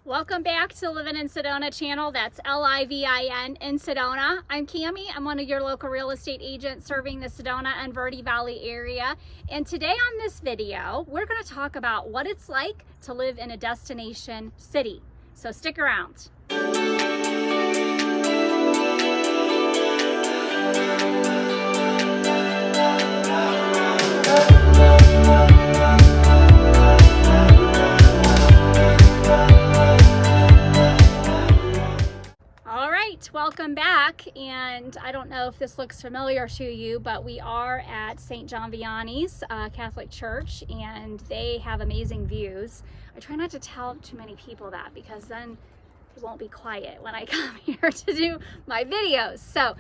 Welcome back to Living in Sedona channel. That's Livin in Sedona. I'm Cami. I'm one of your local real estate agents serving the Sedona and Verde Valley area. And today on this video, we're going to talk about what it's like to live in a destination city. So stick around. Welcome back, and I don't know if this looks familiar to you, but we are at St. John Vianney's Catholic Church, and they have amazing views. I try not to tell too many people that because then it won't be quiet when I come here to do my videos. So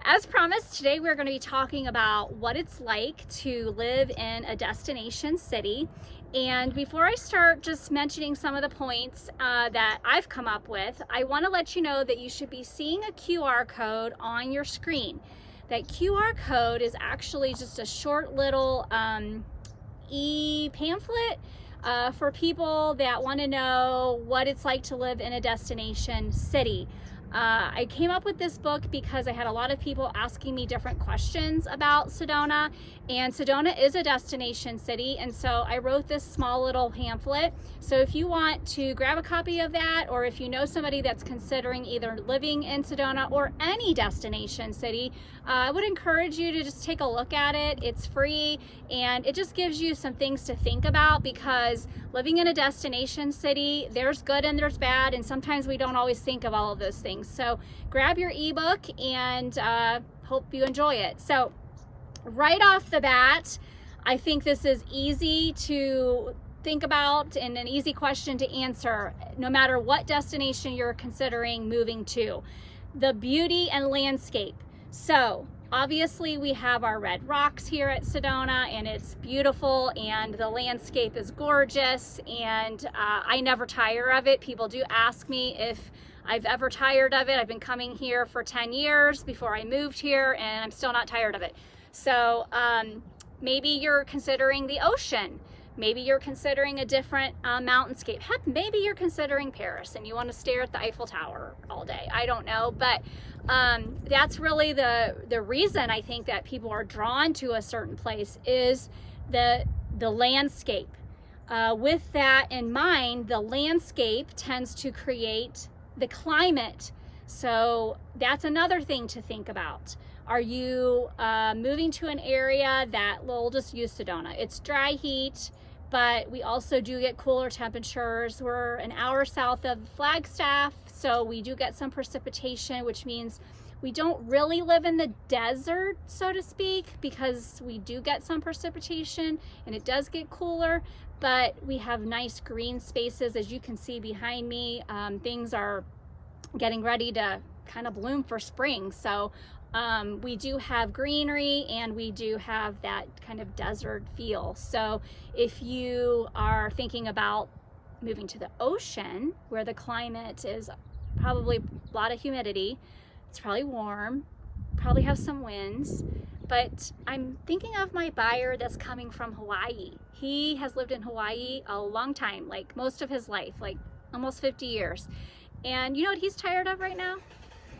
as promised, today we're going to be talking about what it's like to live in a destination city. And before I start just mentioning some of the points that I've come up with, I want to let you know that you should be seeing a QR code on your screen. That QR code is actually just a short little e-pamphlet for people that want to know what it's like to live in a destination city. I came up with this book because I had a lot of people asking me different questions about Sedona, and Sedona is a destination city, and so I wrote this small little pamphlet. So if you want to grab a copy of that, or if you know somebody that's considering either living in Sedona or any destination city, I would encourage you to just take a look at it. It's free, and it just gives you some things to think about, because living in a destination city, there's good and there's bad, and sometimes we don't always think of all of those things. So grab your ebook and hope you enjoy it. So right off the bat, I think this is easy to think about and an easy question to answer, no matter what destination you're considering moving to. The beauty and landscape. So obviously we have our red rocks here at Sedona, and it's beautiful, and the landscape is gorgeous, and I never tire of it. People do ask me if I've ever tired of it. I've been coming here for 10 years before I moved here, and I'm still not tired of it. So maybe you're considering the ocean. Maybe you're considering a different mountainscape. Heck, maybe you're considering Paris and you want to stare at the Eiffel Tower all day. I don't know, but that's really the reason I think that people are drawn to a certain place is the landscape. With that in mind, the landscape tends to create the climate. So that's another thing to think about. Are you moving to an area that, we'll just use Sedona. It's dry heat, but we also do get cooler temperatures. We're an hour south of Flagstaff, so we do get some precipitation, which means we don't really live in the desert, so to speak, because we do get some precipitation and it does get cooler, but we have nice green spaces. As you can see behind me, things are getting ready to kind of bloom for spring. So we do have greenery, and we do have that kind of desert feel. So if you are thinking about moving to the ocean, where the climate is probably a lot of humidity, it's probably warm, probably have some winds, but I'm thinking of my buyer that's coming from Hawaii. He has lived in Hawaii a long time, like most of his life, like almost 50 years. And you know what he's tired of right now?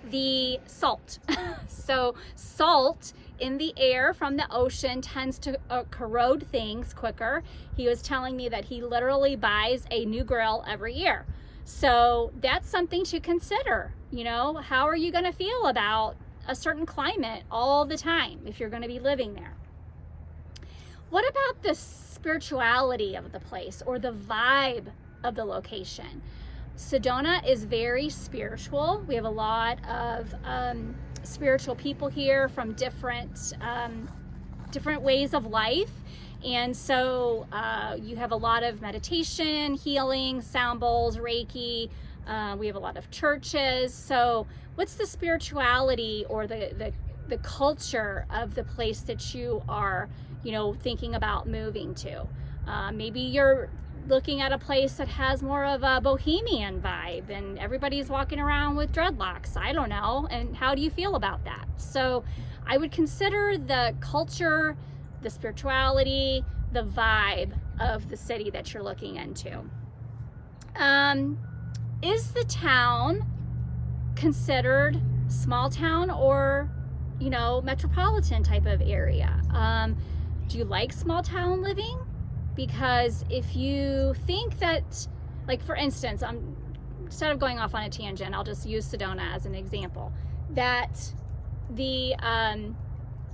The salt. So salt in the air from the ocean tends to corrode things quicker. He was telling me that he literally buys a new grill every year. So that's something to consider. You know, how are you going to feel about a certain climate all the time if you're going to be living there? What about the spirituality of the place or the vibe of the location? Sedona is very spiritual. We have a lot of spiritual people here from different ways of life. And so you have a lot of meditation, healing, sound bowls, Reiki. We have a lot of churches. So what's the spirituality or the culture of the place that you are, you know, thinking about moving to? Maybe you're looking at a place that has more of a bohemian vibe and everybody's walking around with dreadlocks. I don't know. And how do you feel about that? So I would consider the culture, the spirituality, the vibe of the city that you're looking into. is the town considered small town or, metropolitan type of area? Do you like small town living? Because if you think that, like for instance, instead of going off on a tangent, I'll just use Sedona as an example, that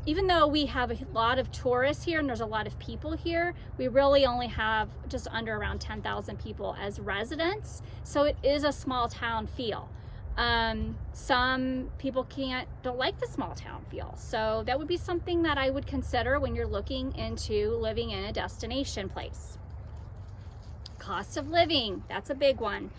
even though we have a lot of tourists here and there's a lot of people here, we really only have just under around 10,000 people as residents. So it is a small town feel. Some people don't like the small town feel. So that would be something that I would consider when you're looking into living in a destination place. Cost of living, that's a big one.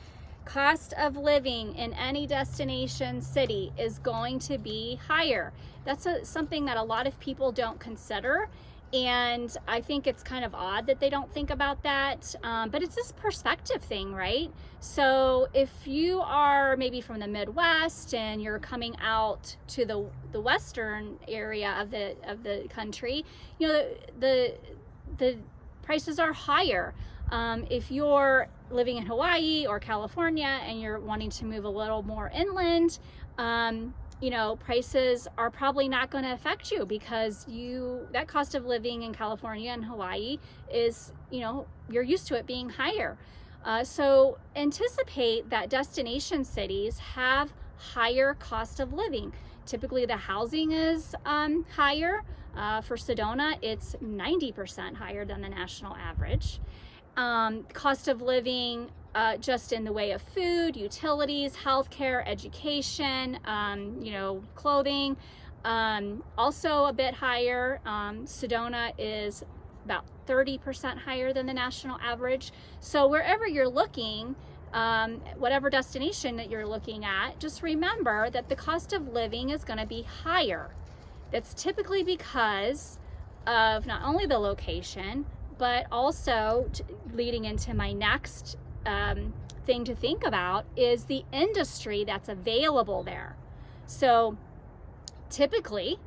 Cost of living in any destination city is going to be higher. That's something that a lot of people don't consider. And I think it's kind of odd that they don't think about that. But it's this perspective thing, right? So if you are maybe from the Midwest and you're coming out to the western area of the country, the prices are higher. If you're living in Hawaii or California and you're wanting to move a little more inland, prices are probably not going to affect you because that cost of living in California and Hawaii is, you're used to it being higher. So anticipate that destination cities have higher cost of living. Typically the housing is higher. For Sedona, it's 90% higher than the national average. Cost of living just in the way of food, utilities, healthcare, education, clothing, also a bit higher. Sedona is about 30% higher than the national average. So wherever you're looking, whatever destination that you're looking at, just remember that the cost of living is going to be higher. That's typically because of not only the location, but also leading into my next thing to think about is the industry that's available there. So typically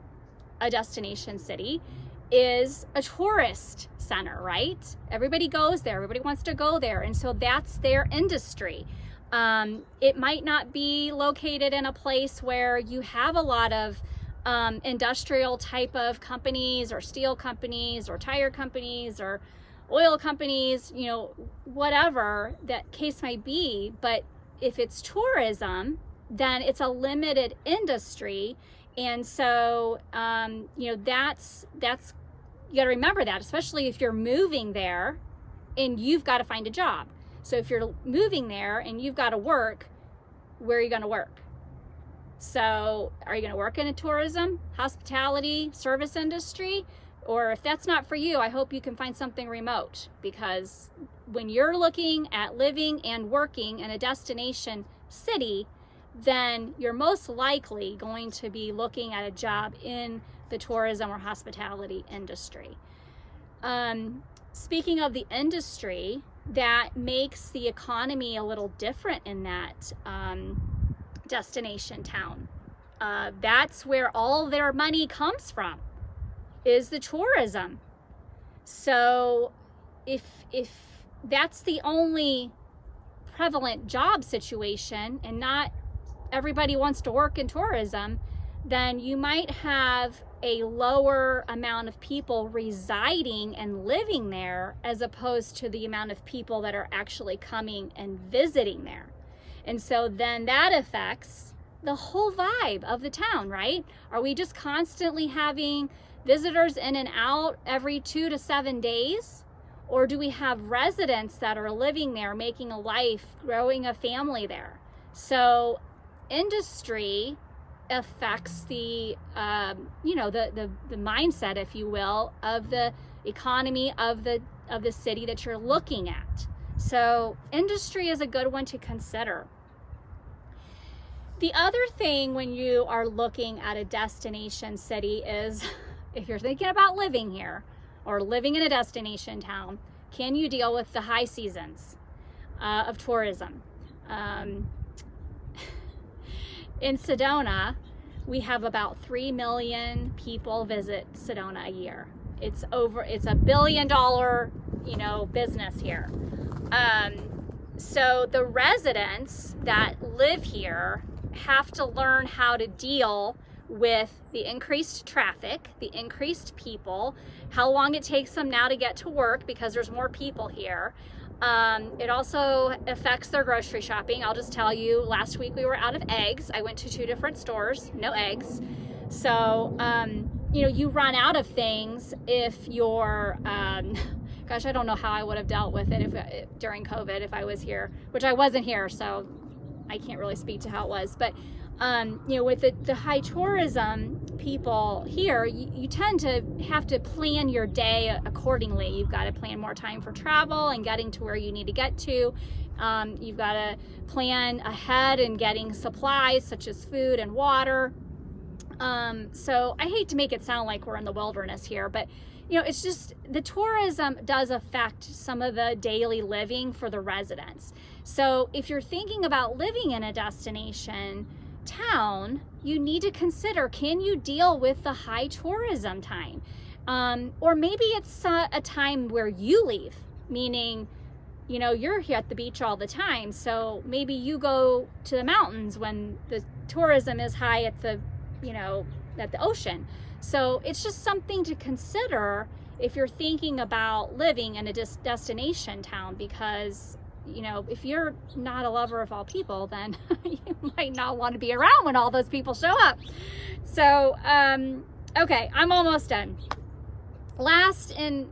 a destination city is a tourist center, right? Everybody goes there, everybody wants to go there. And so that's their industry. It might not be located in a place where you have a lot of industrial type of companies or steel companies or tire companies or oil companies, whatever that case might be. But if it's tourism, then it's a limited industry. And so, that's you got to remember that, especially if you're moving there and you've got to find a job. So if you're moving there and you've got to work, where are you going to work? So are you going to work in a tourism, hospitality, service industry? Or if that's not for you, I hope you can find something remote, because when you're looking at living and working in a destination city, then you're most likely going to be looking at a job in the tourism or hospitality industry. Speaking of the industry, that makes the economy a little different in that destination town. That's where all their money comes from, is the tourism. So if that's the only prevalent job situation and not everybody wants to work in tourism, then you might have a lower amount of people residing and living there as opposed to the amount of people that are actually coming and visiting there. And so then that affects the whole vibe of the town, right? Are we just constantly having visitors in and out every 2 to 7 days? Or do we have residents that are living there, making a life, growing a family there? So industry affects the mindset, if you will, of the economy of the city that you're looking at. So industry is a good one to consider. The other thing when you are looking at a destination city is, if you're thinking about living here or living in a destination town, can you deal with the high seasons of tourism? In Sedona, we have about 3 million people visit Sedona a year. It's $1 billion, business here. So the residents that live here have to learn how to deal with the increased traffic, the increased people, how long it takes them now to get to work because there's more people here. It also affects their grocery shopping. I'll just tell you, last week we were out of eggs. I went to 2 different stores, no eggs. So, you run out of things if you're, gosh, I don't know how I would have dealt with it during COVID if I was here, which I wasn't here, so I can't really speak to how it was. But with the high tourism people here, you tend to have to plan your day accordingly. You've got to plan more time for travel and getting to where you need to get to. You've got to plan ahead and getting supplies such as food and water. So I hate to make it sound like we're in the wilderness here, but it's just the tourism does affect some of the daily living for the residents. So if you're thinking about living in a destination town, you need to consider, can you deal with the high tourism time? Or maybe it's a time where you leave, meaning, you're here at the beach all the time. So maybe you go to the mountains when the tourism is high at the ocean. So it's just something to consider if you're thinking about living in a destination town, because if you're not a lover of all people, then you might not want to be around when all those people show up. So, okay, I'm almost done. Last thing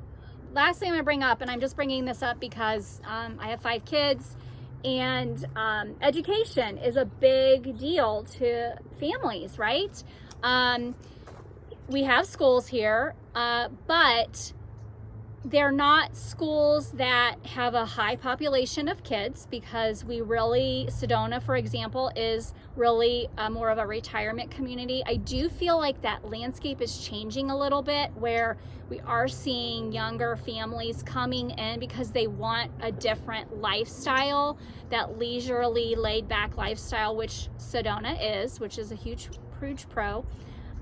I'm going to bring up, and I'm just bringing this up because I have 5 kids, and education is a big deal to families, right? We have schools here, but they're not schools that have a high population of kids, because Sedona, for example, is really more of a retirement community. I do feel like that landscape is changing a little bit, where we are seeing younger families coming in because they want a different lifestyle, that leisurely, laid-back lifestyle, which Sedona is, which is a huge pro.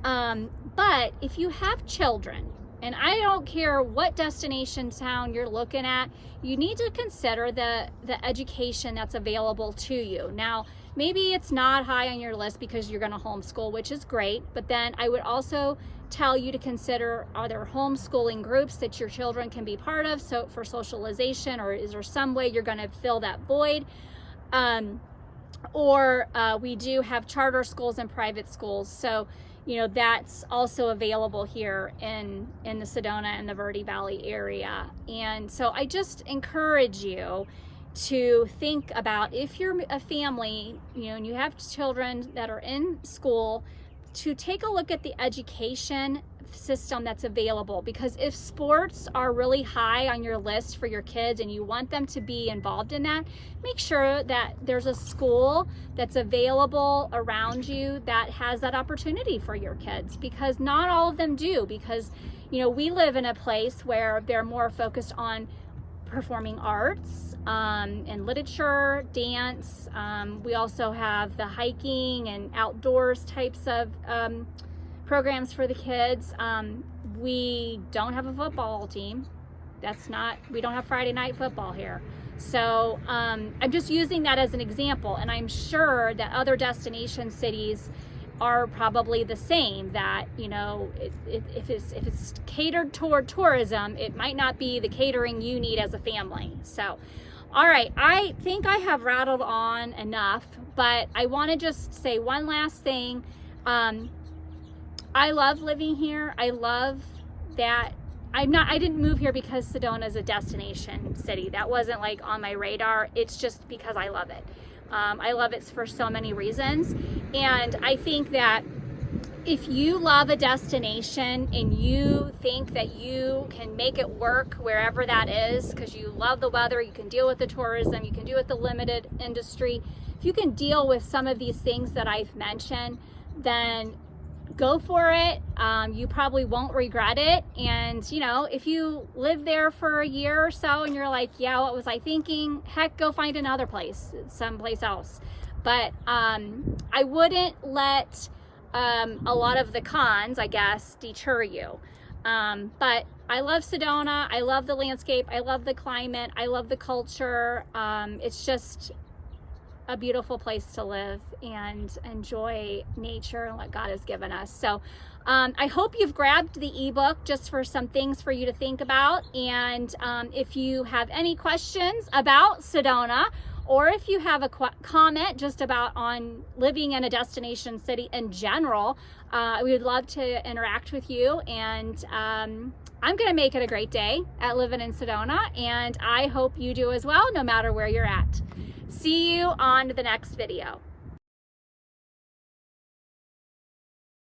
But if you have children, and I don't care what destination town you're looking at, you need to consider the education that's available to you. Now, maybe it's not high on your list because you're going to homeschool, which is great, but then I would also tell you to consider, are there homeschooling groups that your children can be part of, so for socialization, or is there some way you're going to fill that void? Or we do have charter schools and private schools, so that's also available here in the Sedona and the Verde Valley area. And so I just encourage you to think about, if you're a family, and you have children that are in school, to take a look at the education system that's available. Because if sports are really high on your list for your kids and you want them to be involved in that, make sure that there's a school that's available around you that has that opportunity for your kids, because not all of them do. Because we live in a place where they're more focused on performing arts and literature, dance. We also have the hiking and outdoors types of programs for the kids. We don't have a football team. We don't have Friday night football here. So I'm just using that as an example, and I'm sure that other destination cities are probably the same, that if it's catered toward tourism, it might not be the catering you need as a family. So all right, I think I have rattled on enough, but I want to just say one last thing. I love living here. I love that I didn't move here because Sedona is a destination city. That wasn't like on my radar. It's just because I love it. I love it for so many reasons. And I think that if you love a destination and you think that you can make it work wherever that is, because you love the weather, you can deal with the tourism, you can deal with the limited industry, if you can deal with some of these things that I've mentioned, then go for it. You probably won't regret it. And if you live there for a year or so and you're like, yeah, what was I thinking? Heck, go find another place, someplace else. But I wouldn't let a lot of the cons, I guess, deter you. But I love Sedona. I love the landscape. I love the climate. I love the culture. It's just a beautiful place to live and enjoy nature and what God has given us. So I hope you've grabbed the ebook just for some things for you to think about. And if you have any questions about Sedona, or if you have a comment just about on living in a destination city in general, we would love to interact with you. And I'm going to make it a great day at living in Sedona, and I hope you do as well, no matter where you're at. See you on the next video.